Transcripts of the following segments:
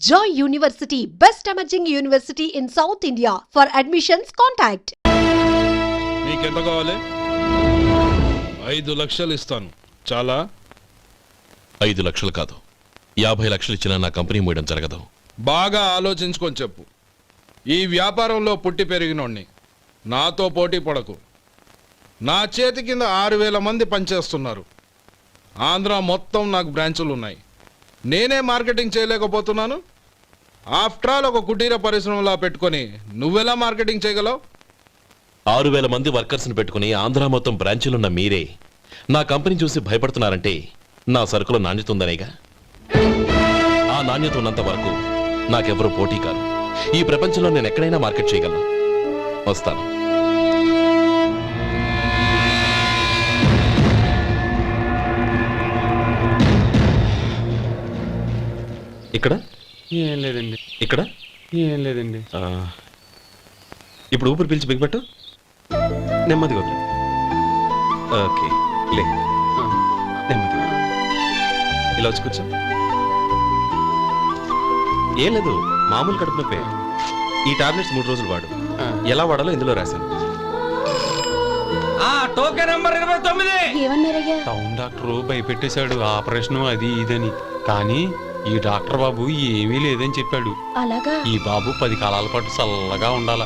Joy University, best emerging university in South India. For admissions, contact. నీకెంత కావాలి? 5 లక్షలు ఇస్తాను. చాలా? 5 లక్షలు కాదు, 50 లక్షలు ఇచ్చినా నా కంపెనీ మూయడం జరగదు. బాగా ఆలోచించుకొని చెప్పు. ఈ వ్యాపారంలో పుట్టి పెరిగినోడ్ని. నాతో పోటీ పడకు. నా చేతి కింద 6000 మంది పనిచేస్తున్నారు. ఆంధ్ర మొత్తం నాకు బ్రాంచులు ఉన్నాయి. నేనే మార్కెటింగ్ చేయలేకపోతున్నాను. ఆఫ్టర్ ఆల్ ఒక కుటీర పరిశ్రమలా పెట్టుకొని నువ్వెలా మార్కెటింగ్ చేయగలవు? 6000 మంది వర్కర్స్ని పెట్టుకుని ఆంధ్ర మొత్తం బ్రాంచీలున్న మీరే నా కంపెనీ చూసి భయపడుతున్నారంటే నా సరుకులో నాణ్యత ఉందనేగా. ఆ నాణ్యత ఉన్నంత వరకు నాకెవరూ పోటీ కాదు. ఈ ప్రపంచంలో నేను ఎక్కడైనా మార్కెట్ చేయగలను. వస్తాను. ఇక్కడ ఏం లేదండి. ఇక్కడ ఏం లేదండి. ఇప్పుడు ఊపిరి పీల్చి బిగ్బట్టు. నెమ్మదిగా వదిలి. ఓకే, లే. నెమ్మదిగా ఇలా వచ్చి కూర్చో. ఏం లేదు, మామూలు కడుపు నొప్పే. ఈ టాబ్లెట్స్ 3 రోజులు వాడు. ఎలా వాడాలో ఇందులో రాశాను. Token number 29. టౌన్ డాక్టర్ భయపెట్టేశాడు, ఆపరేషన్ అది ఇదని. కానీ ఈ డాక్టర్ బాబు ఏమీ లేదని చెప్పాడు. అలాగా? ఈ బాబు 10 కాలాల పాటు చల్లగా ఉండాల.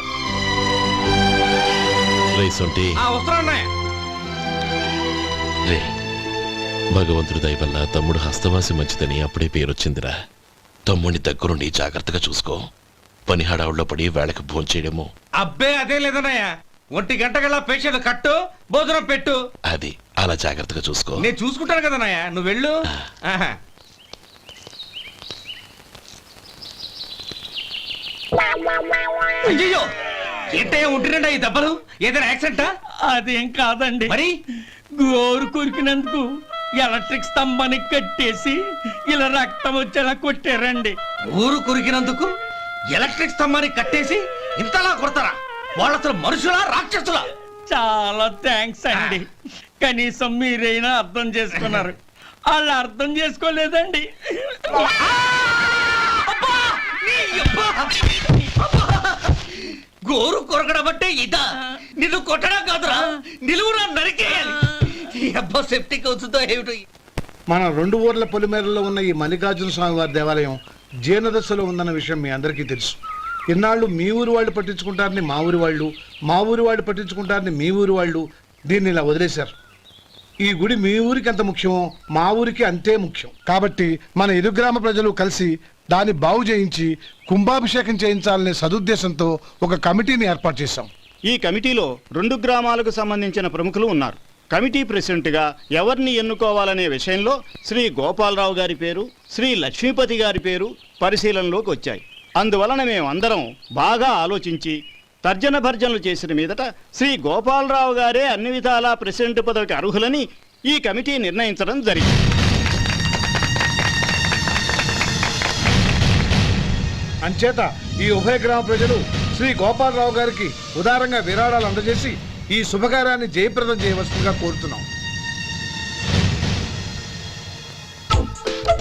రే, భగవంతుడి దయ వల్ల తమ్ముడు హస్తవాసి మంచిదని అప్పుడే పేరొచ్చిందిరా. తమ్ముడిని దగ్గరుండి జాగ్రత్తగా చూసుకో. పని హడావుల్లో పడి వేళకి భోంచేయడము. అబ్బే అదే లేదన్నయ్య. 1 గంట గల్లా పేషెంట్ కట్టు, భోజనం పెట్టు. అది అలా జాగ్రత్తగా చూసుకో. నేను చూసుకుంటాను కదన్నయ్య, నువ్వు వెళ్ళు. అయ్యో, ఏంటయ్యా ఉంటున్నాడా ఈ దెబ్బలు? ఏదైనా యాక్సిడెంటా? అదేం కాదండి, మరి గోరు కొరికినందుకు ఎలక్ట్రిక్ స్తంభానికి కట్టేసి ఇలా రక్తం వచ్చేలా కొట్టారండి. ఊరు కొరికినందుకు ఎలక్ట్రిక్ స్తంభాన్ని కట్టేసి ఇంతలా కొడతారా? వాళ్ళు అసలు మనుషులా, రాక్షసులా? చాలా థ్యాంక్స్ అండి. కనీసం మీరైనా అర్థం చేసుకున్నారు. వాళ్ళు అర్థం చేసుకోలేదండి. గోరు కొరకడం అంటే ఇదా? నిన్ను కొట్టడం కాదురా, నిలువురా నరికేయాలి. అబ్బా, సెప్టిక్ అవుతుందో ఏమిటో. మన 2 ఊర్ల పొలిమేరలో ఉన్న ఈ మల్లికార్జున స్వామి వారి దేవాలయం జీర్ణదశలో ఉందన్న విషయం మీ అందరికీ తెలుసు. ఇన్నాళ్ళు మీ ఊరు వాళ్ళు పట్టించుకుంటారని మా ఊరి వాళ్ళు, మా ఊరి వాళ్ళు పట్టించుకుంటారని మీ ఊరి వాళ్ళు దీన్ని ఇలా వదిలేశారు. ఈ గుడి మీ ఊరికి ఎంత ముఖ్యమో మా ఊరికి అంతే ముఖ్యం. కాబట్టి మన ఇరు గ్రామ ప్రజలు కలిసి దాన్ని బాగు చేయించి కుంభాభిషేకం చేయించాలనే సదుద్దేశంతో ఒక కమిటీని ఏర్పాటు చేశాం. ఈ కమిటీలో 2 గ్రామాలకు సంబంధించిన ప్రముఖులు ఉన్నారు. కమిటీ ప్రెసిడెంట్గా ఎవరిని ఎన్నుకోవాలనే విషయంలో శ్రీ గోపాలరావు గారి పేరు, శ్రీ లక్ష్మీపతి గారి పేరు పరిశీలనలోకి వచ్చాయి. అందువలన మేమందరం బాగా ఆలోచించి తర్జన భర్జనలు చేసిన మీదట శ్రీ గోపాలరావు గారే అన్ని విధాలా ప్రెసిడెంట్ పదవికి అర్హులని ఈ కమిటీ నిర్ణయించడం జరిగింది. అంచేత ఈ ఉభయ గ్రామ ప్రజలు శ్రీ గోపాలరావు గారికి ఉదారంగా విరాళాలు అందజేసి ఈ శుభకార్యాన్ని జయప్రదం చేయవలసిందిగా కోరుతున్నాం.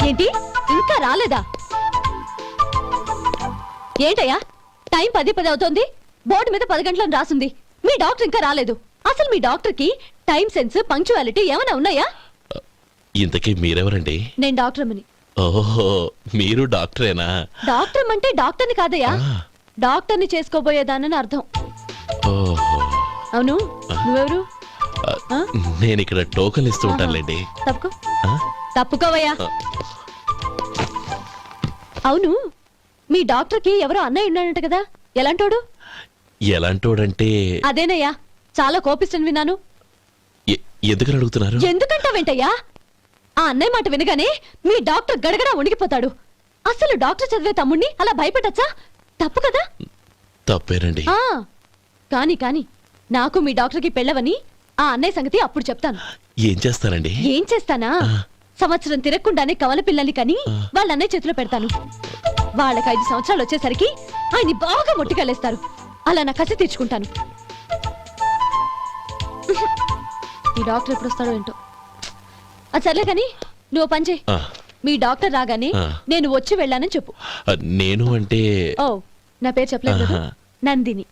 ఏంటి ఇంకా రాలేదా? ఏంటయ్యా, టైం 10 అవుతోంది. బోర్డు మీద 10 గంటలను రాసింది. మీ డాక్టర్ ఇంకా రాలేదు. అసలు మీ డాక్టర్ కి టైం సెన్స్, పంక్చువాలిటీ ఏమైనా ఉన్నాయా? ఇంతకీ మీరెవరండి? నేను డాక్టర్ అమ్మని. ఓహో, మీరు డాక్టరేనా? డాక్టర్ అంటే డాక్టర్ని కాదయ్యా, డాక్టర్ని చేసుకోబోయేదానని అర్థం. ఓహో, అవును, నువ్వెవరు? నేను ఇక్కడ టోకన్ ఇస్తూ ఉంటానులేండి. తప్పుకో. తప్పుకోవయ్యా. అవును, మీ డాక్టర్ కి ఎవరో అన్నయ్య ఉన్నాడంట కదా, ఎలాంటోడు? ఎలాంటోడంటే అదేనయ్యా, చాలా కోపిస్తని విన్నాను. ఎందుకని అడుగుతున్నారు? ఎందుకంటావేంటయ్యా? ఆ అన్నయ్య మాట వినగానే మీ డాక్టర్ గడగడా ఉణిగిపోతాడు. అసలు డాక్టర్ చదివే తమ్ముణ్ణి అలా భయపెట్టచ్చా? తప్పు కదా? తప్పేనండి. కాని కాని నాకు మీ డాక్టర్ కి పెళ్ళవని ఆ అన్నయ్య సంగతి అప్పుడు చెప్తాను. ఏం చేస్తానండి? ఏం చేస్తానా? సంవత్సరం తిరగకుండానే కవల పిల్లల్ని కని వాళ్ళ అన్నయ్య చేతిలో పెడతాను. వాళ్ళకి 5 సంవత్సరాలు వచ్చేసరికి ఆయన్ని బాగా మొట్టికెళ్ళేస్తారు. అలా నా కసి తీర్చుకుంటాను. ఈ డాక్టర్ ఎప్పుడు వస్తాడో ఏంటో. అది సర్లే కానీ నువ్వు పని చేయి. మీ డాక్టర్ రాగానే ఆ. నేను వచ్చి వెళ్ళానని చెప్పు. నేను అంటే ఓ, నా పేరు చెప్పలేదు కదా? ఆహా. నందిని.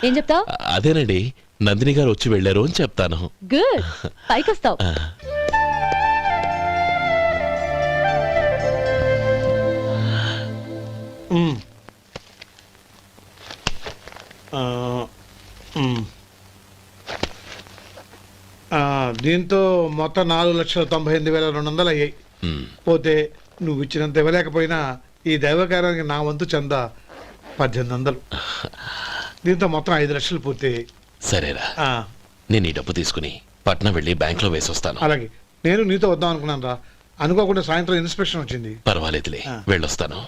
ఏం చెప్తావు? అదేనండి, నందిని గారు వచ్చి వెళ్ళారు అని చెప్తాను. గుడ్, పైకొస్తావు. ఆ, దీంతో మొత్తం 4,98,200 అయ్యాయి. ఉమ్. పోతే నువ్వు ఇచ్చినంత ఇవ్వలేకపోయినా ఈ దైవకార్యానికి నా వంతు చందా 1800. దీంతో మొత్తం 5 లక్షలు పూర్తయ్యాయి. సరేరా, ఆ, నేను ఈ డబ్బు తీసుకుని పట్నం వెళ్ళి బ్యాంక్ లో వేసొస్తాను. అలాగే నేను నీతో వద్దాం అనుకున్నాను రా, అనుకోకుండా సాయంత్రం ఇన్స్పెక్షన్ వచ్చింది. పర్వాలేదులే, ఆ. వెళ్ళొస్తాను.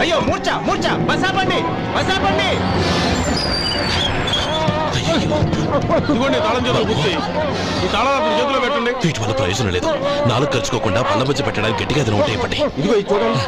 అయ్యో మూర్ఛ మూర్ఛ బసాపండి బసాపండి. ఇదిగోండి తాళం చేతులు పూర్తి. ఈ తాళాలు అతని చేతిలో పెట్టండి. వీటి వల్ల ప్రయోజనం లేదు. నాలుగు ఖర్చుకోకుండా పళ్ళ మధ్య పెట్టడానికి గట్టిగా ఏదైనా ఉంటే ఇవ్వండి. ఇదిగో ఇది చూడండి.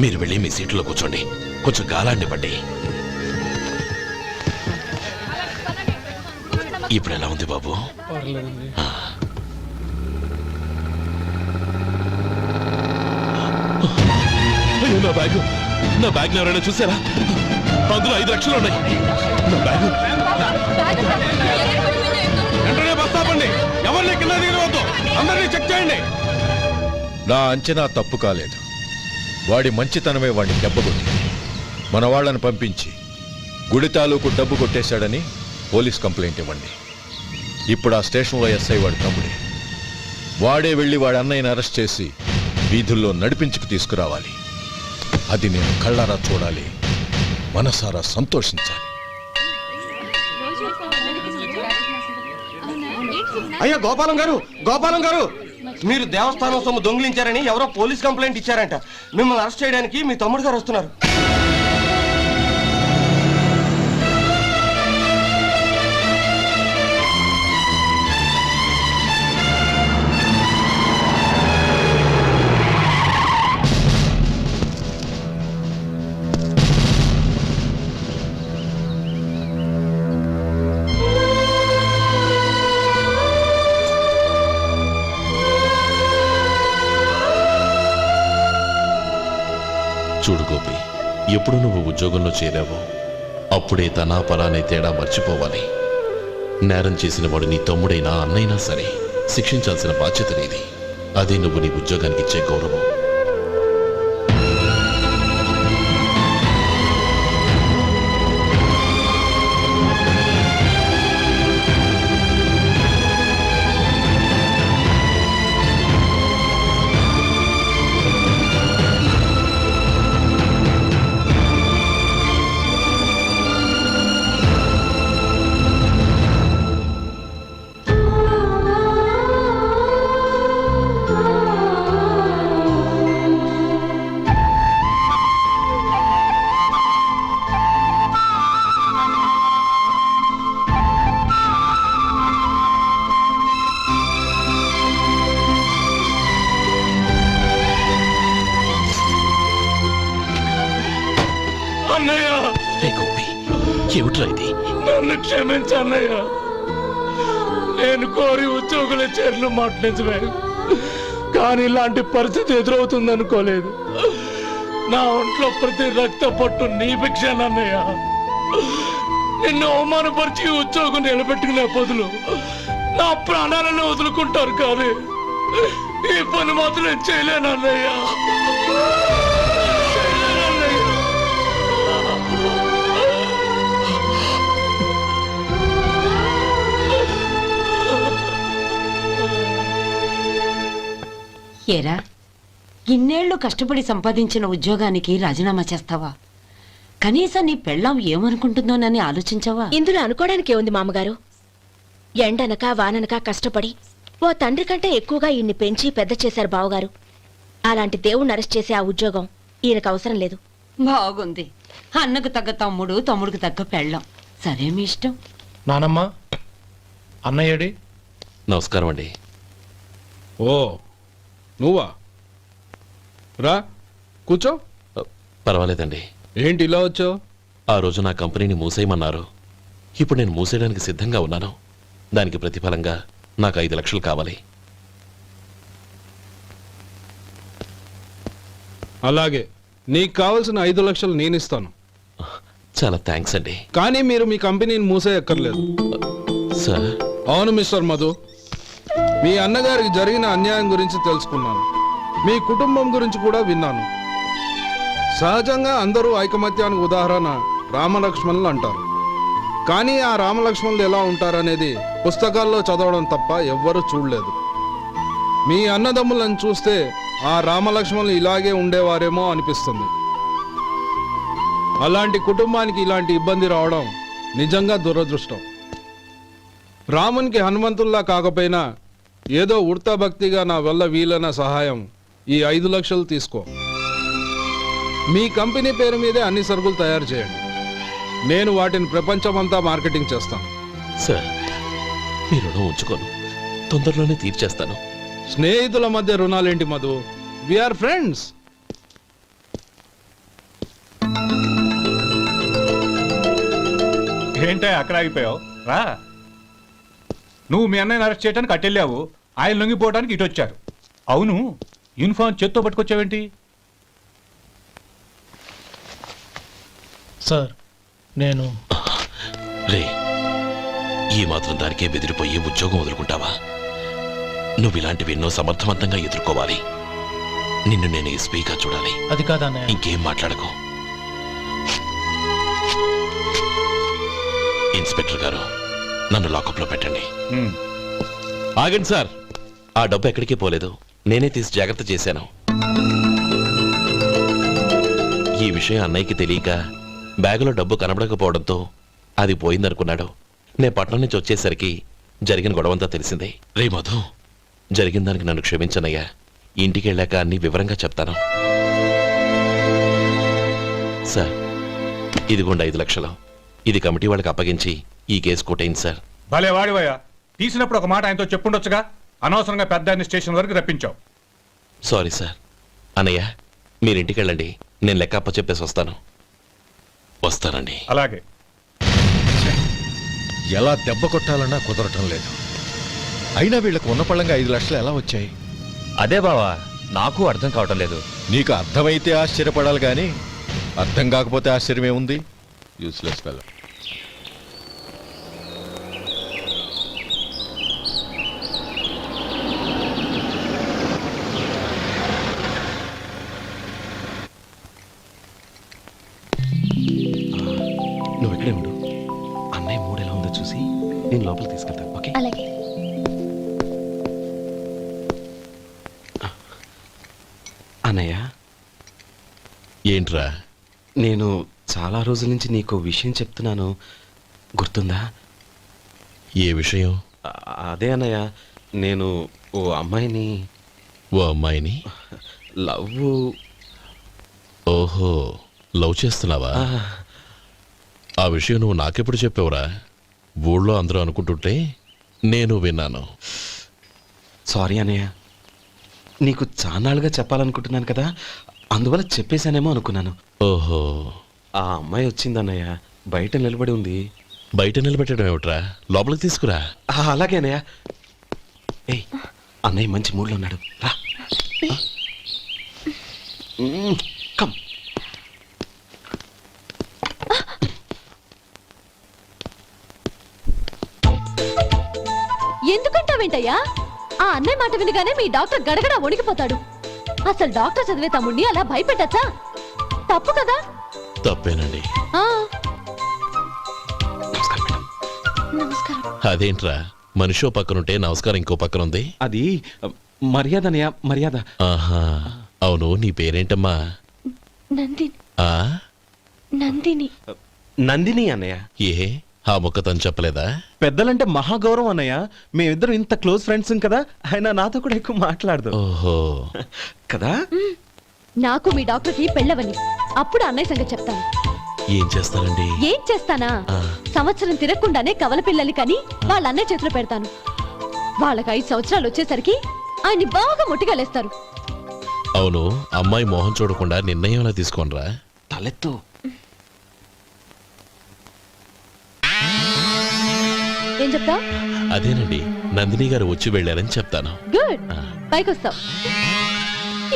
మీరు వెళ్ళి మీ సీట్లో కూర్చోండి, కొంచెం గాలాండివ్వండి. ఇప్పుడు ఎలా ఉంది బాబు? ఆ. అయ్యో, నా బ్యాగ్ ఎవరైనా చూసారా? అందులో 5 లక్షలు ఉన్నాయి. నా బ్యాగ్ వెంటనే బస్ ఆపండి. ఎవరిని కింద దిగవద్దు. అందరినీ చెక్ చేయండి. నా అంచనా తప్పు కాలేదు. వాడి మంచితనమే వాడిని దెబ్బకొట్టింది. మన వాళ్ళని పంపించి గుడి తాలూకు డబ్బు కొట్టేశాడని పోలీస్ కంప్లైంట్ ఇవ్వండి. ఇప్పుడు ఆ స్టేషన్లో ఎస్ఐ వాడి తమ్ముడే. వాడే వెళ్ళి వాడి అన్నయ్యని అరెస్ట్ చేసి వీధుల్లో నడిపించుకు తీసుకురావాలి. అది నేను కళ్ళారా చూడాలి, మనసారా సంతోషించాలి. అయ్యో గోపాలం గారు, గోపాలం గారు, మీరు దేవస్థానం సొమ్ము దొంగిలించారని ఎవరో పోలీస్ కంప్లైంట్ ఇచ్చారంట. మిమ్మల్ని అరెస్ట్ చేయడానికి మీ తమ్ముడు గారు వస్తున్నారు. చూడు గోపి, ఎప్పుడు నువ్వు ఉద్యోగంలో చేరావో అప్పుడే తనా పరానే తేడా మర్చిపోవాలి. నేరం చేసిన వాడు నీ తమ్ముడైనా అన్నైనా సరే శిక్షించాల్సిన బాధ్యత నీది. అదే నువ్వు నీ ఉద్యోగానికి ఇచ్చే గౌరవం. అన్నయ్య, రే గోపి, ఏమిట్రా ఇది? నన్ను క్షమించు అన్నయ్య. నేను కోరి ఉద్యోగుల చేరిన మాట నిజమే, కానీ ఇలాంటి పరిస్థితి ఎదురవుతుంది అనుకోలేదు. నా ఒంట్లో ప్రతి రక్త పట్టు నీ భిక్షానన్నయ్య. నిన్ను అవమానపరిచి ఉద్యోగం నిలబెట్టుకునే బదులు నా ప్రాణాలను వదులుకుంటారు, కానీ ఈ పని మాత్రం నేను చేయలేనన్నయ్య. ఏరా, ఇన్నేళ్లు కష్టపడి సంపాదించిన ఉద్యోగానికి రాజీనామా చేస్తావా? కనీసం నీ పెళ్ళాం ఏమనుకుంటుందోనని ఆలోచించావా? ఇందులో అనుకోవడానికి ఏముంది మామగారు? ఎండనక వాననక కష్టపడి ఓ తండ్రి కంటే ఎక్కువగా ఈయన్ని పెంచి పెద్ద చేశారు బావగారు. అలాంటి దేవుణ్ణి అరెస్ట్ చేసే ఆ ఉద్యోగం ఈయనకు అవసరం లేదు. బాగుంది. అన్నకు తగ్గ తమ్ముడు, తమ్ముడికి తగ్గ పెళ్ళాం. సరే, మీ ఇష్టం. నానమ్మ, అన్నయ్యడి. నమస్కారం అండి. ఓ నువ్వా? రా కూర్చో. పర్వాలేదండి. ఏంటి ఇలా వచ్చావు? ఆ రోజు నా కంపెనీని మూసేయమన్నారు. ఇప్పుడు నేను మూసేయడానికి సిద్ధంగా ఉన్నాను. దానికి ప్రతిఫలంగా నాకు 5 లక్షలు కావాలి. అలాగే, నీకు కావాల్సిన 5 లక్షలు నేను ఇస్తాను. చాలా థ్యాంక్స్ అండి. కానీ మీరు మీ కంపెనీని మూసేయక్కర్లేదు. సార్, అవును మిస్టర్ మధు, మీ అన్నగారికి జరిగిన అన్యాయం గురించి తెలుసుకున్నాను. మీ కుటుంబం గురించి కూడా విన్నాను. సహజంగా అందరూ ఐకమత్యానికి ఉదాహరణ రామలక్ష్మణులు అంటారు. కానీ ఆ రామలక్ష్మణులు ఎలా ఉంటారనేది పుస్తకాల్లో చదవడం తప్ప ఎవ్వరూ చూడలేదు. మీ అన్నదమ్ములను చూస్తే ఆ రామలక్ష్మణులు ఇలాగే ఉండేవారేమో అనిపిస్తుంది. అలాంటి కుటుంబానికి ఇలాంటి ఇబ్బంది రావడం నిజంగా దురదృష్టం. రామునికి హనుమంతుల్లా కాకపోయినా ఏదో ఉడతాభక్తిగా నా వల్ల వీలైన సహాయం ఈ 5 లక్షలు తీసుకో. మీ కంపెనీ పేరు మీదే అన్ని సరుకులు తయారు చేయండి. నేను వాటిని ప్రపంచమంతా మార్కెటింగ్ చేస్తాను. సార్, మీ రుణం ఉంచుకోను. తొందరలోనే తీర్చేస్తాను. స్నేహితుల మధ్య రుణాలేంటి మధు? We are friends. ఏంటే అక్కడ ఆగిపోయావు? రా. నువ్వు మీ అన్నయ్యని అరెస్ట్ చేయడానికి అట్టెళ్ళావు, ఆయన లొంగిపోవడానికి ఇటు వచ్చారు. అవును, యూనిఫామ్ చేత్తో పట్టుకొచ్చావేంటి? సార్, నేను రే, ఈ మాత్రం దానికే బెదిరిపోయి ఉద్యోగం వదులుకుంటావా? నువ్వు ఇలాంటివి ఎన్నో సమర్థవంతంగా ఎదుర్కోవాలి. నిన్ను నేను ఎస్పీగా చూడాలి. అది కాదన్నయ్య. ఇంకేం మాట్లాడకు. ఇన్స్పెక్టర్ గారు, నన్ను లాకప్లో పెట్టండి. ఆగండి సార్, ఆ డబ్బు ఎక్కడికి పోలేదు. నేనే తీసి జాగ్రత్త చేశాను. ఈ విషయం అన్నయ్యకి తెలియక బ్యాగులో డబ్బు కనబడకపోవడంతో అది పోయిందనుకున్నాడు. నేను పట్నం నుంచి వచ్చేసరికి జరిగిన గొడవంతా తెలిసిందే. రే మధు, జరిగిన దానికి నన్ను క్షమించనయ్యా. ఇంటికి వెళ్ళాక అన్ని వివరంగా చెప్తాను. సార్, ఇదిగోండి 5 లక్షలు. ఇది కమిటీ వాళ్ళకి అప్పగించి ఈ కేసు కొట్టేయండి సార్. భలే వాడివయ్యా, తీసినప్పుడు ఒక మాట ఆయనతో చెప్పుండొచ్చుగా. అనవసరంగా పెద్ద ఆయన స్టేషన్ వరకు రప్పించావు. Sorry sir. అన్నయ్య, మీరింటికి వెళ్ళండి. నేను లెక్క అప్ప చెప్పేసి వస్తానండి. అలాగే. ఎలా దెబ్బ కొట్టాలన్నా కుదరటం లేదు. అయినా వీళ్ళకు ఉన్న పళ్ళంగా 5 లక్షలు ఎలా వచ్చాయి? అదే బావా, నాకు అర్థం కావటం లేదు. నీకు అర్థమైతే ఆశ్చర్యపడాలి కానీ అర్థం కాకపోతే ఆశ్చర్యం ఏముంది? Useless fellow. నువ్వు ఇక్కడే ఉండు. అన్నయ్య మూడు ఎలా ఉందో చూసి నేను లోపల తీసుకెళ్తాను. ఓకే? అలాగే. అన్నయ్య, ఏంట్రా? నేను చాలా రోజుల నుంచి నీకు విషయం చెప్తున్నాను, గుర్తుందా? ఏ విషయం? అదే అన్నయ్య, నేను ఓ అమ్మాయిని లవ్. ఓహో, లవ్ చేస్తున్నావా? ఆ విషయం నువ్వు నాకెప్పుడు చెప్పావురా? ఊళ్ళో అందరూ అనుకుంటుంటే నేను విన్నాను. సారీ అన్నయ్య, నీకు చాన్నాళ్ళుగా చెప్పాలనుకుంటున్నాను కదా, అందువల్ల చెప్పేశానేమో అనుకున్నాను. ఓహో, ఆ అమ్మాయి వచ్చిందన్నయ్య, బయట నిలబడి ఉంది. బయట నిలబెట్టడం ఏమిట్రా? లోపలికి తీసుకురా. అలాగే అన్నయ్య. ఏయ్, అన్నయ్య మంచి మూడ్లో ఉన్నాడు, రా. కమ్. ఎందుకంటావేంటయ్యా? ఆ అన్నయ్య మాట వినగానే మీ డాక్టర్ గడగడ వణికిపోతాడు. అసలు డాక్టర్ చదివే తమ్ముడిని అలా భయపెట్టచ్చా? తప్పు కదా? తప్పేనండి. నమస్కారం. అదేంట్రా, మనిషో పక్కనుంటే నమస్కారం ఇంకో పక్కన ఉంది? అది మర్యాద అన్నయ్య మర్యాద. ఆహా, అవును నీ పేరేంటమ్మా? నందిని. ఆ నందిని. నందిని అన్నయ్య. ఏ ఆ ముక్క తను చెప్పలేదా? పెద్దలంటే మహాగౌరవం అన్నయ్య. మేమిద్దరం ఇంత క్లోజ్ ఫ్రెండ్స్ కదా, ఆయన నాతో కూడా ఎక్కువ మాట్లాడదు ఓహో, కదా. నాకు మీ డాక్టర్కి పెళ్ళవని అప్పుడు అన్నయ్య సంగతి చెప్తాను. ఏం చేస్తారండి? ఏం చేస్తానా? సంవత్సరం తిరగకుండానే కవల పిల్లల్ని కని వాళ్ళ అన్నయ్య చేతిలో పెడతాను. వాళ్ళకి 5 సంవత్సరాలు వచ్చేసరికి ఆయన్ని బాగా ముట్టిగలేస్తారు. అవును, అమ్మాయి మోహం చూడకుండా నిర్ణయంలా తీసుకోనరా. తలెత్తు. ఏం చెప్తా? అదేనండి, నందిని గారు వచ్చి వెళ్ళారని చెప్తాను. గుడ్, పైకొస్తావు.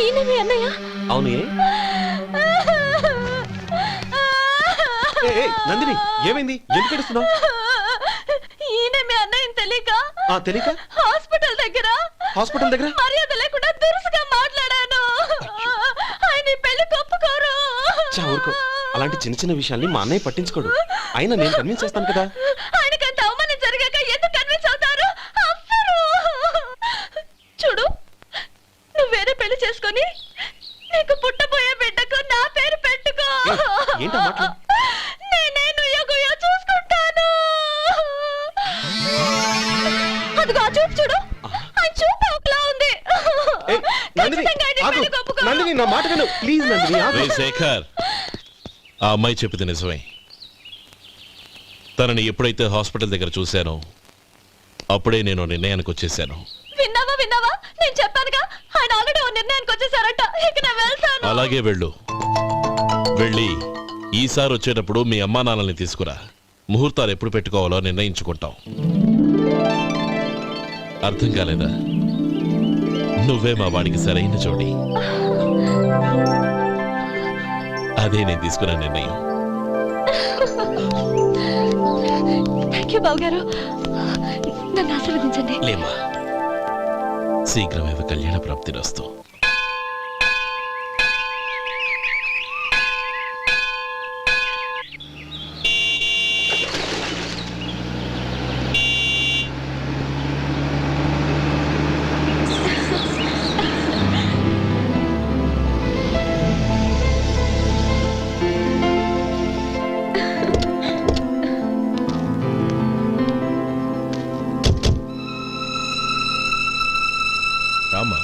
ఈయన మీ అన్నయ్య? అవును. నందిని ఏమైంది? ఎందుకు ఏడుస్తున్నావు? ఈయన మీ అన్నయ్యని తెలియక తెలియక హాస్పిటల్ దగ్గర మర్యాద లేకుండా దురుసుగా మాట్లాడాను. ఆయన ఈ పెళ్లి ఒప్పుకోరు. ఊరుకో, అలాంటి చిన్న చిన్న విషయాల్ని మా అన్నయ్య పట్టించుకోడు. అయినా నేను కన్విన్స్ చేస్తాను కదా. ఆయనకి అంత అవమానం జరిగాక ఎందుకు కన్విన్స్ అవుతారు? అవ్వరు. చూడు, నువ్వు వేరే పెళ్లి చేసుకొని నీకు పుట్టబోయే బిడ్డకు నా పేరు పెట్టుకో. ఏంటా మాటలు? నేనే నుయ్యగుయ్య చూసుకుంటాను. అదిగో ఆ చూపు చూడు, ఆ చూపు ఒకలా ఉంది. ఖచ్చితంగా ఆయన పెళ్లికి ఒప్పుకోరు. నందిని నా మాట విను ప్లీజ్. నందిని రే శేఖర్, ఆ అమ్మాయి చెప్పింది నిజమే. తనని ఎప్పుడైతే హాస్పిటల్ దగ్గర చూశానో అప్పుడే నేను నిర్ణయానికి వచ్చేసాను. విన్నావా? నేను చెప్పానుగా, ఆయన ఆల్రెడీ ఓ నిర్ణయానికి వచ్చేసారట. ఇక నేను వెళ్తాను. అలాగే వెళ్ళు. వెళ్ళి ఈసారి వచ్చేటప్పుడు మీ అమ్మా నాన్నల్ని తీసుకురా. ముహూర్తాలు ఎప్పుడు పెట్టుకోవాలో నిర్ణయించుకుంటాం. అర్థం కాలేదా? నువ్వే మా వాడికి సరైన జోడి. అదే నేను తీసుకున్న నిర్ణయం. థాంక్యూ బావగారు, నన్ను ఆశీర్వదించండి. లేమా, శీఘ్రమేవ కళ్యాణ ప్రాప్తిరస్తు. రామా,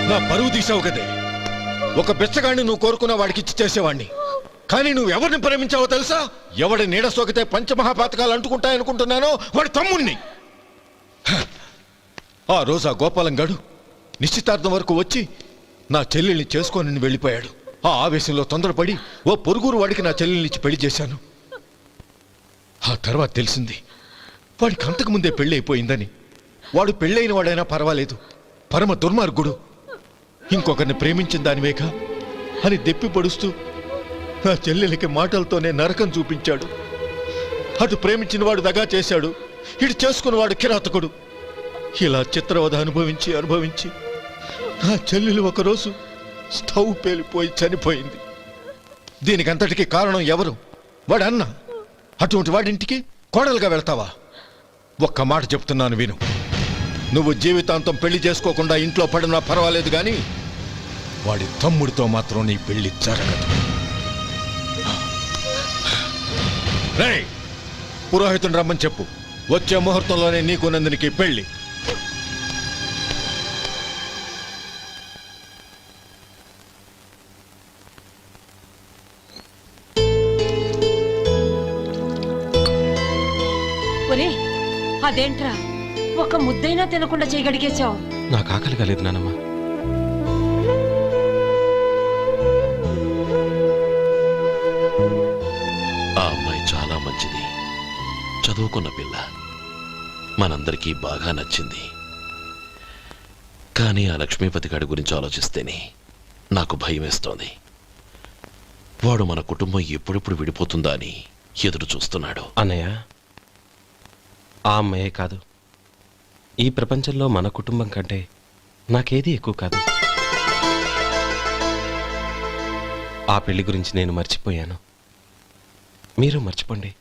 నా పరువు తీసావు కదే. ఒక బెచ్చగాడిని నువ్వు కోరుకున్న వాడికి ఇచ్చి చేసేవాడిని. కానీ నువ్వు ఎవరిని ప్రేమించావో తెలుసా? ఎవడి నీడ సోకితే పంచమహాపాతకాలు అంటుకుంటాయనుకుంటున్నానో వాడి తమ్ముణ్ణి. ఆ రోజు ఆ గోపాలం గాడు నిశ్చితార్థం వరకు వచ్చి నా చెల్లెల్ని చేసుకొని వెళ్ళిపోయాడు. ఆ ఆవేశంలో తొందరపడి ఓ పొరుగురు వాడికి నా చెల్లెల్నిచ్చి పెళ్లి చేశాను. ఆ తర్వాత తెలిసింది వాడికి అంతకు ముందే పెళ్లి అయిపోయిందని. వాడు పెళ్ళైన వాడైనా పర్వాలేదు, పరమ దుర్మార్గుడు. ఇంకొకరిని ప్రేమించిన దానివేగా అని దెప్పి పడుస్తూ నా చెల్లెలికి మాటలతోనే నరకం చూపించాడు. అటు ప్రేమించిన వాడు దగా చేశాడు, ఇటు చేసుకున్నవాడు కిరాతకుడు. ఇలా చిత్రవధ అనుభవించి నా చెల్లెలు ఒకరోజు స్టవ్ పేలిపోయి చనిపోయింది. దీనికంతటికీ కారణం ఎవరు? వాడు అన్న. అటువంటి వాడింటికి కోడలుగా వెళ్తావా? ఒక్క మాట చెప్తున్నాను విను. నువ్వు జీవితాంతం పెళ్లి చేసుకోకుండా ఇంట్లో పడినా పర్వాలేదు, కానీ వాడి తమ్ముడితో మాత్రం నీ పెళ్లి జరగదు. రేయ్, పురోహితుని రమ్మని చెప్పు. వచ్చే ముహూర్తంలోనే నీకు నందినికి పెళ్లి. ఒరే, అదేంట్రా ఒక ముద్దైనా తినకుండా చేయగడిగేశావు? నాకు ఆకలి కాలేదు నానమ్మ. ఆ అమ్మాయి చాలా మంచిది, చదువుకున్న పిల్ల, మనందరికీ బాగా నచ్చింది. కానీ ఆ లక్ష్మీపతి గారి గురించి ఆలోచిస్తేనే నాకు భయం వేస్తోంది. వాడు మన కుటుంబం ఎప్పుడెప్పుడు విడిపోతుందా అని ఎదురు చూస్తున్నాడు. అన్నయ్య, ఆ అమ్మాయే కాదు, ఈ ప్రపంచంలో మన కుటుంబం కంటే నాకేది ఎక్కువ కాదు. ఆ పెళ్లి గురించి నేను మర్చిపోయాను, మీరు మర్చిపోండి.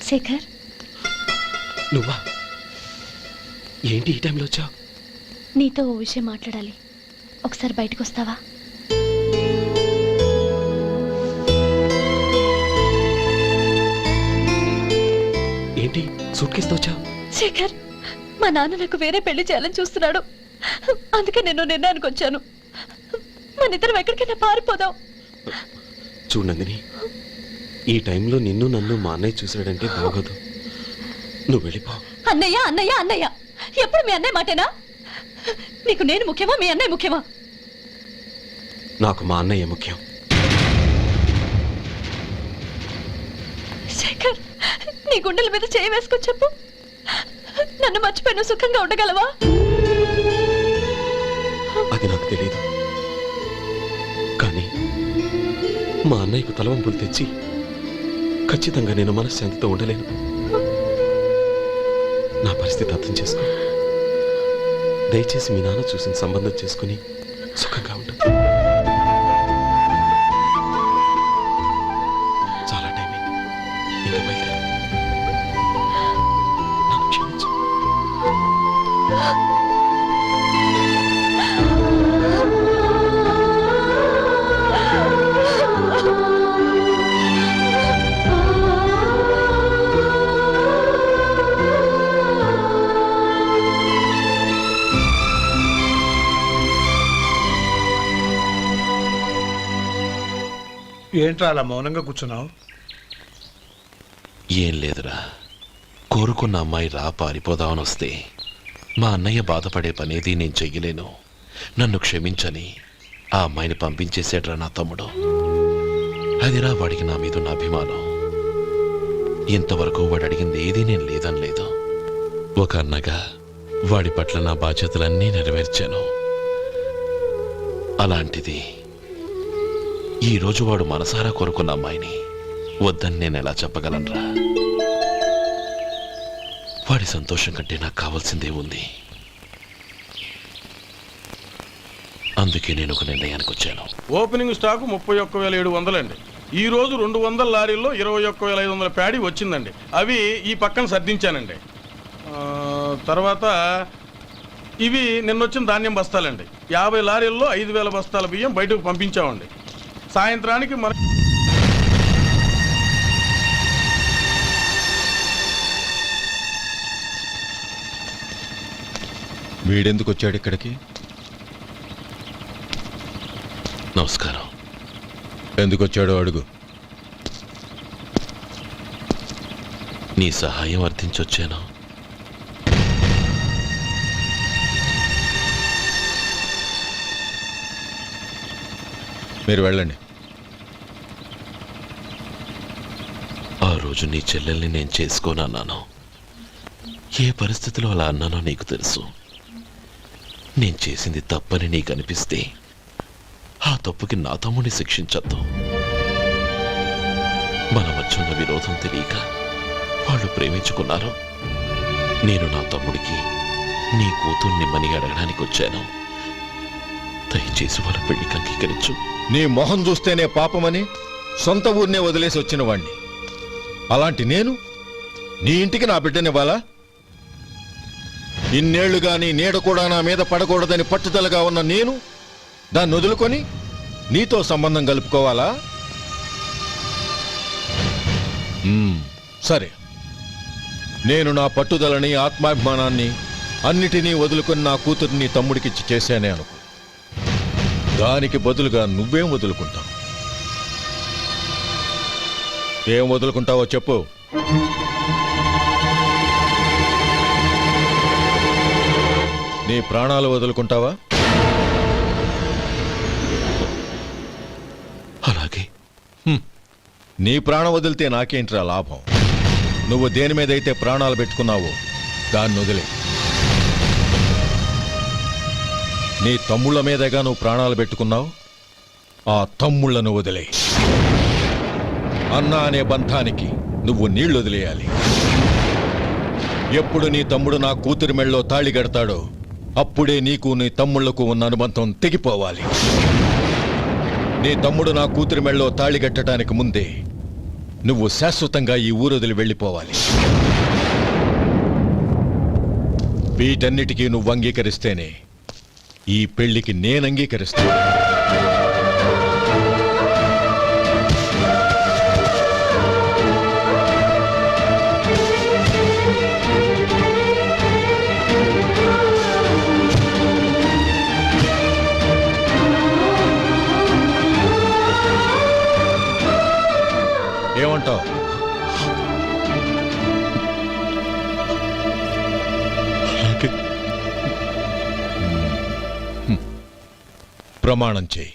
శేఖర్, నువ్వా? ఏంటి ఈ టైంలో వచ్చావు? నీతో ఓ విషయం మాట్లాడాలి. ఒకసారి బయటకు వస్తావా? ఏంటి సూట్ కేసుతో వచ్చావు? శేఖర్, మా నాన్న నాకు వేరే పెళ్లి చేయాలని చూస్తున్నాడు. అందుకే నేను నిర్ణయానికి వచ్చాను. మన ఇద్దరం ఎక్కడికైనా పారిపోదాం. చూడు నందిని, ఈ టైంలో నిన్ను నన్ను మా అన్నయ్య చూసాడంటే బాగోదు. నువ్వు వెళ్ళిపో. అన్నయ్య అన్నయ్య అన్నయ్య, ఎప్పుడు మీ అన్నయ్య మాటేనా? నీకు నేను ముఖ్యమా, మీ అన్నయ్య ముఖ్యమా? నాకు మా అన్నయ్య ముఖ్యం. శేఖర్, నీ గుండెల మీద చేయి వేసుకొని చెప్పు, నన్ను మర్చిపోయిన సుఖంగా ఉండగలవా? అది నాకు తెలియదు, కానీ మా అన్నయ్యకు తలవంపులు తెచ్చి ఖచ్చితంగా నేను మనశ్శాంతితో ఉండలేను. నా పరిస్థితి అర్థం చేసుకో. దయచేసి మీ నాన్న చూసిన సంబంధం చేసుకుని సుఖంగా ఉంటుంది. చాలా టైం అయింది, ఇంకా బయలుదేరు. నన్ను క్షమించు. ఏంట్రా అలా మౌనంగా కూర్చున్నావు? ఏం లేదురా, కోరుకున్న అమ్మాయి రా పారిపోదామని వస్తే మా అన్నయ్య బాధపడే పనేది నేను చెయ్యలేను, నన్ను క్షమించని ఆ అమ్మాయిని పంపించేసాడ్రా నా తమ్ముడు. అదిరా వాడికి నా మీద ఉన్న అభిమానం. ఇంతవరకు వాడు అడిగింది ఏదీ నేను లేదనలేదు. ఒక అన్నగా వాడి పట్ల నా బాధ్యతలన్నీ నెరవేర్చాను. అలాంటిది ఈరోజు వాడు మనసారా కోరుకున్న అమ్మాయిని వద్దని నేను ఎలా చెప్పగలనురా? వాడి సంతోషం కంటే నాకు కావాల్సిందే ఉంది. అందుకే నేను ఒక నిర్ణయానికి వచ్చాను. ఓపెనింగ్ స్టాకు 31,700 అండి. ఈ రోజు 200 లారీల్లో 21,500 ప్యాడీ వచ్చిందండి. అవి ఈ పక్కన సర్దించానండి. తర్వాత ఇవి నిన్నొచ్చిన ధాన్యం బస్తాలండి. 50 లారీల్లో 5,000 బస్తాల బియ్యం బయటకు పంపించామండి. సాయంత్రానికి మన వీడెందుకు వచ్చాడు ఇక్కడికి? నమస్కారం. ఎందుకు వచ్చాడో అడుగు. నీ సహాయం అర్థించొచ్చాను. మీరు వెళ్ళండి. ఆ రోజు నీ చెల్లెల్ని నేను చేసుకోనన్నాను. ఏ పరిస్థితిలో అలా అన్నానో నీకు తెలుసు. నేను చేసింది తప్పని నీకు అనిపిస్తే ఆ తప్పుకి నా తమ్ముడిని శిక్షించద్దు. మన మధ్య ఉన్న విరోధం తెలియక వాళ్ళు ప్రేమించుకున్నారు. నేను నా తమ్ముడికి నీ కూతుర్నిమ్మని అడగడానికి వచ్చాను. దయచేసి వాళ్ళ పెళ్లికి అంగీకరించు. నీ మొహం చూస్తేనే పాపమని సొంత ఊరినే వదిలేసి వచ్చిన వాణ్ణి. అలాంటి నేను నీ ఇంటికి నా బిడ్డనివ్వాలా? ఇన్నేళ్లుగా నీ నీడ కూడా నా మీద పడకూడదని పట్టుదలగా ఉన్న నేను దాన్ని వదులుకొని నీతో సంబంధం కలుపుకోవాలా? సరే, నేను నా పట్టుదలని ఆత్మాభిమానాన్ని అన్నిటినీ వదులుకొని నా కూతుర్ని తమ్ముడికిచ్చి చేశానే అనుకో. దానికి బదులుగా నువ్వేం వదులుకుంటావు? ఏం వదులుకుంటావో చెప్పు. నీ ప్రాణాలు వదులుకుంటావా? అలాగే. నీ ప్రాణం వదిలితే నాకేంట్రా లాభం? నువ్వు దేని మీదైతే ప్రాణాలు పెట్టుకున్నావో దాన్ని వదిలే. నీ తమ్ముళ్ళ మీదగా నువ్వు ప్రాణాలు పెట్టుకున్నావు, ఆ తమ్ముళ్లను వదిలే. అన్న అనే బంధానికి నువ్వు నీళ్లు వదిలేయాలి. ఎప్పుడు నీ తమ్ముడు నా కూతురి మెళ్ళలో తాళి కడతాడో అప్పుడే నీకు నీ తమ్ముళ్లకు ఉన్న అనుబంధం తెగిపోవాలి. నీ తమ్ముడు నా కూతురి మెళ్ళలో తాళి కట్టడానికి ముందే నువ్వు శాశ్వతంగా ఈ ఊరొదిలి వెళ్ళిపోవాలి. వీటన్నిటికీ నువ్వు అంగీకరిస్తేనే ఈ పెళ్లికి నేను అంగీకరిస్తాను. ఏమంటావు? ప్రమాణం చేయి.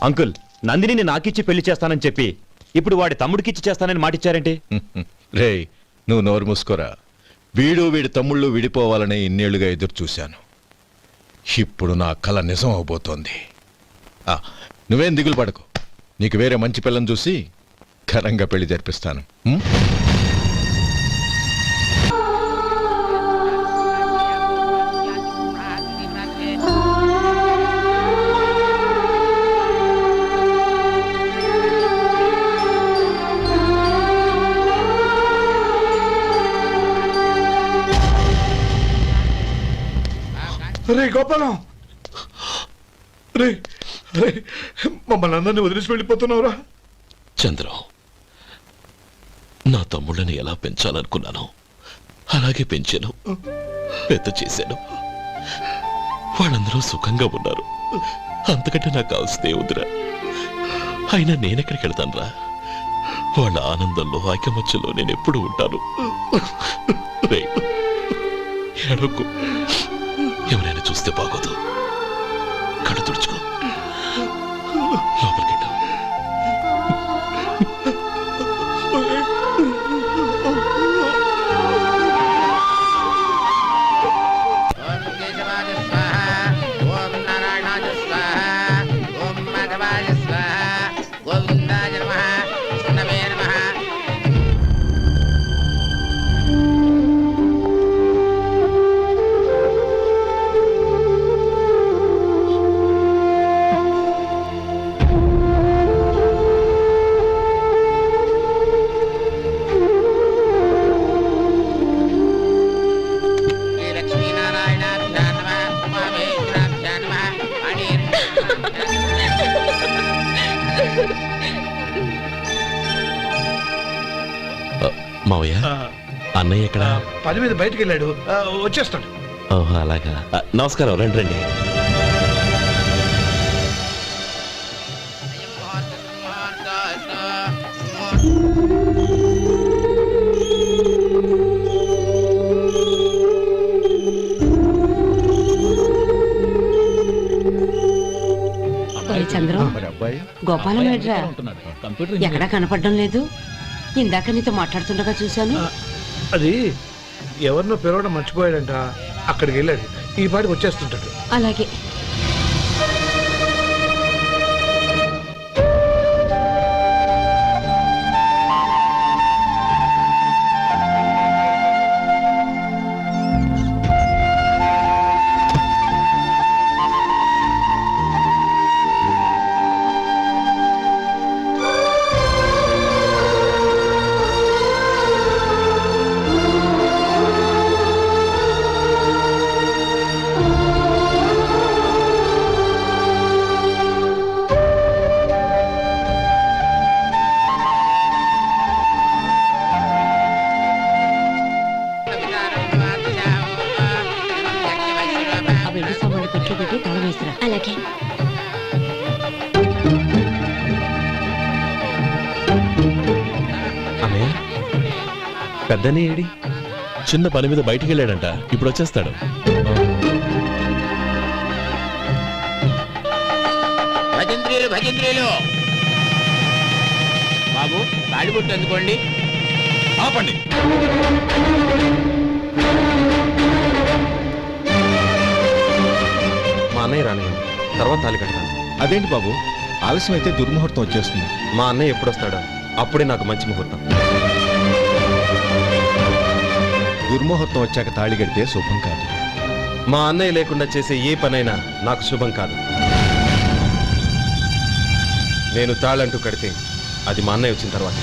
అంకుల్, నందిని నాకిచ్చి పెళ్లి చేస్తానని చెప్పి ఇప్పుడు వాడి తమ్ముడికిచ్చి చేస్తానని మాటిచ్చారేంటి? రే, నువ్వు నోరు మూసుకోరా. వీడి తమ్ముళ్ళు విడిపోవాలని ఇన్నేళ్లుగా ఎదురు చూశాను. ఇప్పుడు నా కల నిజం అవబోతోంది. నువ్వేం దిగులు పడకు. నీకు వేరే మంచి పిల్లని చూసి ఘనంగా పెళ్లి జరిపిస్తాను. రే గోపాలం, రే రే, మమ్మల్ని అందరినీ వదిలేసి వెళ్ళిపోతున్నావురా? చంద్రం, నా తమ్ముళ్ళని ఎలా పెంచాలనుకున్నాను అలాగే పెంచాను, పెద్ద చేశాను. వాళ్ళందరూ సుఖంగా ఉన్నారు. అంతకంటే నాకు కావాల్సిందే వద్దురా. అయినా నేనెక్కడికి వెళ్తానురా? వాళ్ళ ఆనందంలో ఐకమత్యంలో నేను ఎప్పుడు ఉంటాను. ఎడకు, ఎవరైనా చూస్తే బాగోదు. కళ్ళు తుడుచుకో, లోపలికి వెళ్ళు. మావయ్య, అన్నయ్య ఎక్కడ? పని మీద బయటికి వెళ్ళాడు, వచ్చేస్తాడు. ఓహో, అలాగా. నమస్కారం, రండి రండి. చంద్రం, గోపాలం ఏడ్రా? ఎక్కడా కనపడడం లేదు. ఇందాక నీతో మాట్లాడుతుండగా చూశాను. అది ఎవరినో పిలవడం మర్చిపోయాడంట, అక్కడికి వెళ్ళాడు. ఈ పాటికి వచ్చేస్తుంటాడు. అలాగే. పెద్దనే ఏడి చిన్న పని మీద బయటికి వెళ్ళాడంట, ఇప్పుడు వచ్చేస్తాడు. భజంత్రీలు భజంత్రీలు బాబు తాడిబొట్టు అందుకోండి. ఆపండి. మా అన్నయ్య రానివ్వండి, తర్వాత తాళి కడతాను. అదేంటి బాబు, ఆలస్యం అయితే దుర్ముహూర్తం వచ్చేస్తుంది. మా అన్నయ్య ఎప్పుడు వస్తాడో అప్పుడే నాకు మంచి ముహూర్తం. దుర్ముహూర్తం వచ్చాక తాళి కడితే శుభం కాదు. మా అన్నయ్య లేకుండా చేసే ఏ పనైనా నాకు శుభం కాదు. నేను తాళంటూ కడితే అది మా అన్నయ్య వచ్చిన తర్వాత.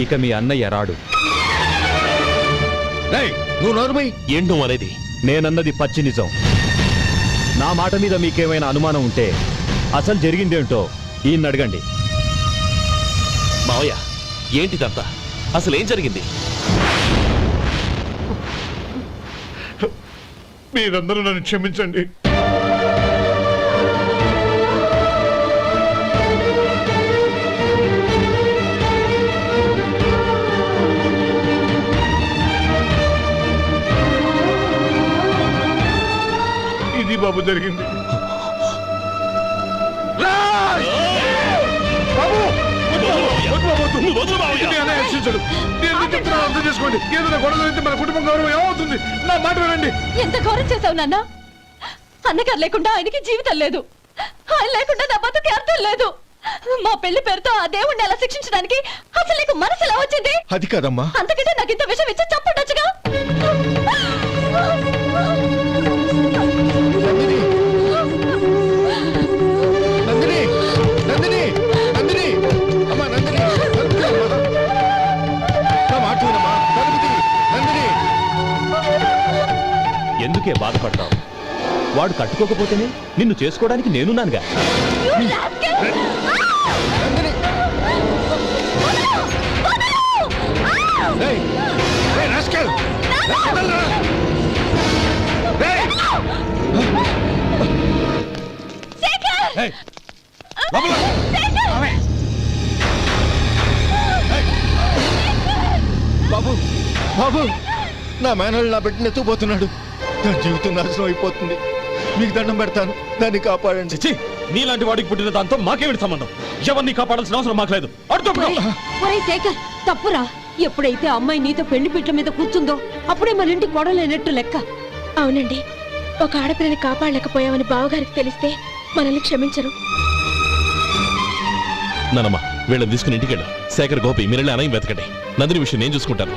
ఇక మీ అన్నయ్య రాడు. నువ్వు నోరుమై. ఏంటో అనేది? నేనన్నది పచ్చి నిజం. నా మాట మీద మీకేమైనా అనుమానం ఉంటే అసలు జరిగిందేంటో ఈయన్ని అడగండి. మావయ్య, ఏంటిదంతా? అసలు ఏం జరిగింది? మీరందరూ నన్ను క్షమించండి. ఇది బాబు జరిగింది. అర్థం చేసుకోండి. ఏదైనా గొడవ అయితే మన కుటుంబం గౌరవం ఏమవుతుంది? నా మాట వినండి. ఎంత ఘోరం చేశావు నాన్న. అన్నగారు లేకుండా ఆయనకి జీవితం లేదు, ఆయన లేకుండా నా బతుకి అర్థం లేదు. మా పెళ్లి పేరుతో ఆ దేవుణ్ణి ఎలా శిక్షించడానికి అసలు నీకు మనసు ఎలా వచ్చింది? అది కాదమ్మా. అంతకంటే నాకు ఇంత విషయం ఇచ్చి చంపుండొచ్చుగా. నందిని, నందిని, నందిని, అమ్మా నందిని, తలుపు తీ అమ్మా. నా మాట వినమ్మా, తలుపు తీ, నందిని. ఎందుకే బాధపడతావు? వాడు కట్టుకోకపోతేనే నిన్ను చేసుకోవడానికి నేనున్నానుగా. ఏయ్, ఏయ్, rascal! వదలరా! ఏయ్! ఏయ్, లోపల! బాబు, బాబు, నా మేనల్ని నా బిడ్డని ఎత్తుకుపోతున్నాడు. నా జీవితం నాశనం అయిపోతుంది. మీకు దండం పెడతాను, దాన్ని కాపాడండి. చిచ్చి, నీలాంటి వాడికి పుట్టిన దాంతో మాకేమిటి సంబంధం? ఎవరిని కాపాడాల్సిన అవసరం మాకు లేదు. ఒరేయ్ శేఖర్, తప్పురా. ఎప్పుడైతే అమ్మాయి నీతో పెళ్లి పీటల మీద కూర్చుందో అప్పుడే మన ఇంటి గొడవలేనట్టు లెక్క. అవునండి, ఒక ఆడపిల్లని కాపాడలేకపోయామని బావగారికి తెలిస్తే మనల్ని క్షమించరు. నానమ్మా, వీళ్ళని తీసుకుని ఇంటికి వెళ్ళు. శేఖర్, గోపి, మీరెళ్ళి అన్నయ్య వెతకండి. నందిని విషయం నేను చూసుకుంటాను.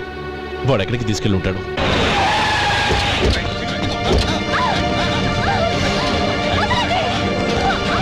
వాడు ఎక్కడికి తీసుకెళ్ళి ఉంటాడు?